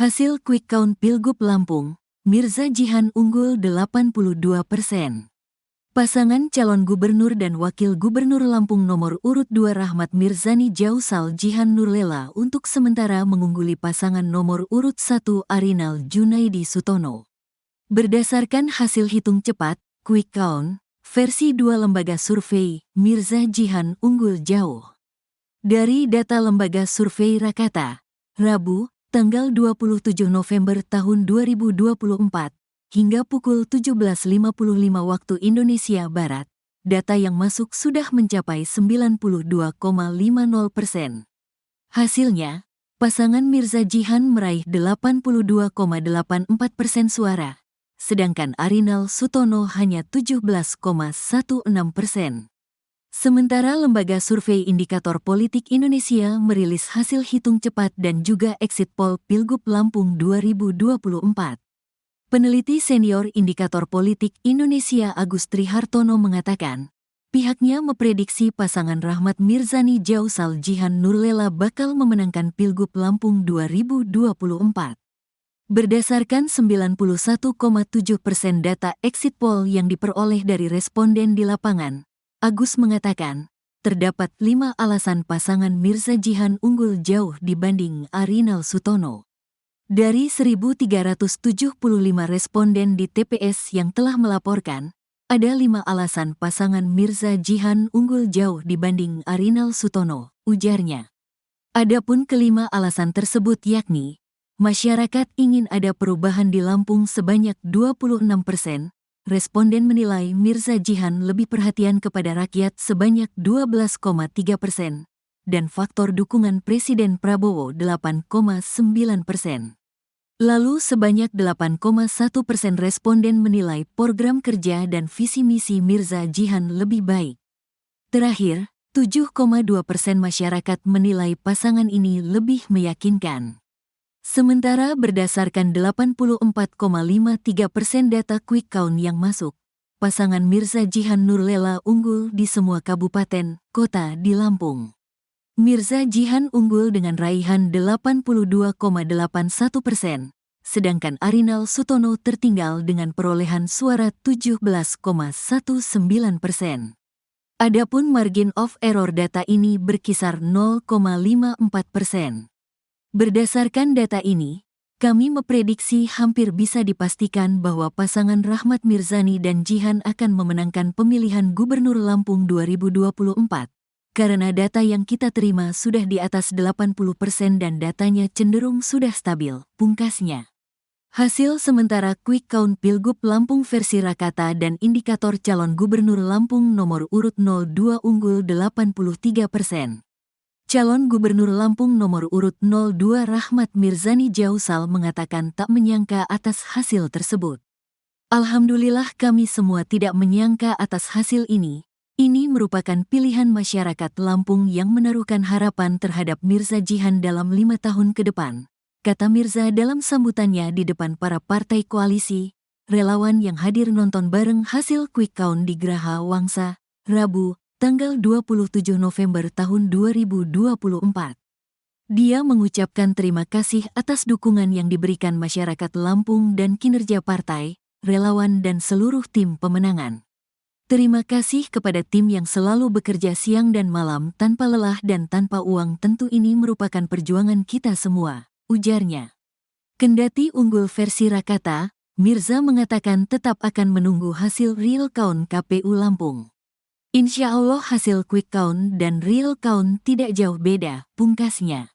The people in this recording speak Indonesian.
Hasil quick count Pilgub Lampung, Mirza Jihan unggul 82%. Pasangan calon gubernur dan wakil gubernur Lampung nomor urut 2 Rahmat Mirzani Jausal Jihan Nurlela untuk sementara mengungguli pasangan nomor urut 1 Arinal Junaidi Sutono. Berdasarkan hasil hitung cepat, quick count, versi 2 lembaga survei, Mirza Jihan unggul jauh. Dari data lembaga survei Rakata, Rabu, tanggal 27 November tahun 2024, hingga pukul 17.55 waktu Indonesia Barat, data yang masuk sudah mencapai 92,50%. Hasilnya, pasangan Mirza Jihan meraih 82,84% suara, sedangkan Arinal Sutono hanya 17,16%. Sementara lembaga survei Indikator Politik Indonesia merilis hasil hitung cepat dan juga exit poll Pilgub Lampung 2024. Peneliti senior Indikator Politik Indonesia Agus Trihartono mengatakan, pihaknya memprediksi pasangan Rahmat Mirzani Jausal Jihan Nurlela bakal memenangkan Pilgub Lampung 2024. Berdasarkan 91,7% data exit poll yang diperoleh dari responden di lapangan, Agus mengatakan, terdapat 5 alasan pasangan Mirza Jihan unggul jauh dibanding Arinal Sutono. Dari 1.375 responden di TPS yang telah melaporkan, ada 5 alasan pasangan Mirza Jihan unggul jauh dibanding Arinal Sutono, ujarnya. Adapun kelima alasan tersebut yakni, masyarakat ingin ada perubahan di Lampung sebanyak 26%, responden menilai Mirza Jihan lebih perhatian kepada rakyat sebanyak 12,3%, dan faktor dukungan Presiden Prabowo 8,9%. Lalu sebanyak 8,1% responden menilai program kerja dan visi misi Mirza Jihan lebih baik. Terakhir, 7,2% masyarakat menilai pasangan ini lebih meyakinkan. Sementara berdasarkan 84,53% data quick count yang masuk, pasangan Mirza Jihan Nurlela unggul di semua kabupaten, kota di Lampung. Mirza Jihan unggul dengan raihan 82,81%, sedangkan Arinal Sutono tertinggal dengan perolehan suara 17,19%. Adapun margin of error data ini berkisar 0,54%. Berdasarkan data ini, kami memprediksi hampir bisa dipastikan bahwa pasangan Rahmat Mirzani dan Jihan akan memenangkan pemilihan Gubernur Lampung 2024, karena data yang kita terima sudah di atas 80% dan datanya cenderung sudah stabil, pungkasnya. Hasil sementara quick count Pilgub Lampung versi Rakata dan indikator calon Gubernur Lampung nomor urut 02 unggul 83%. Calon Gubernur Lampung nomor urut 02 Rahmat Mirzani Jausal mengatakan tak menyangka atas hasil tersebut. Alhamdulillah kami semua tidak menyangka atas hasil ini. Ini merupakan pilihan masyarakat Lampung yang menaruhkan harapan terhadap Mirza Jihan dalam 5 tahun ke depan, kata Mirza dalam sambutannya di depan para partai koalisi, relawan yang hadir nonton bareng hasil quick count di Geraha Wangsa, Rabu, tanggal 27 November tahun 2024. Dia mengucapkan terima kasih atas dukungan yang diberikan masyarakat Lampung dan kinerja partai, relawan dan seluruh tim pemenangan. Terima kasih kepada tim yang selalu bekerja siang dan malam tanpa lelah dan tanpa uang, tentu ini merupakan perjuangan kita semua, ujarnya. Kendati unggul versi Rakata, Mirza mengatakan tetap akan menunggu hasil real count KPU Lampung. Insya Allah hasil quick count dan real count tidak jauh beda, pungkasnya.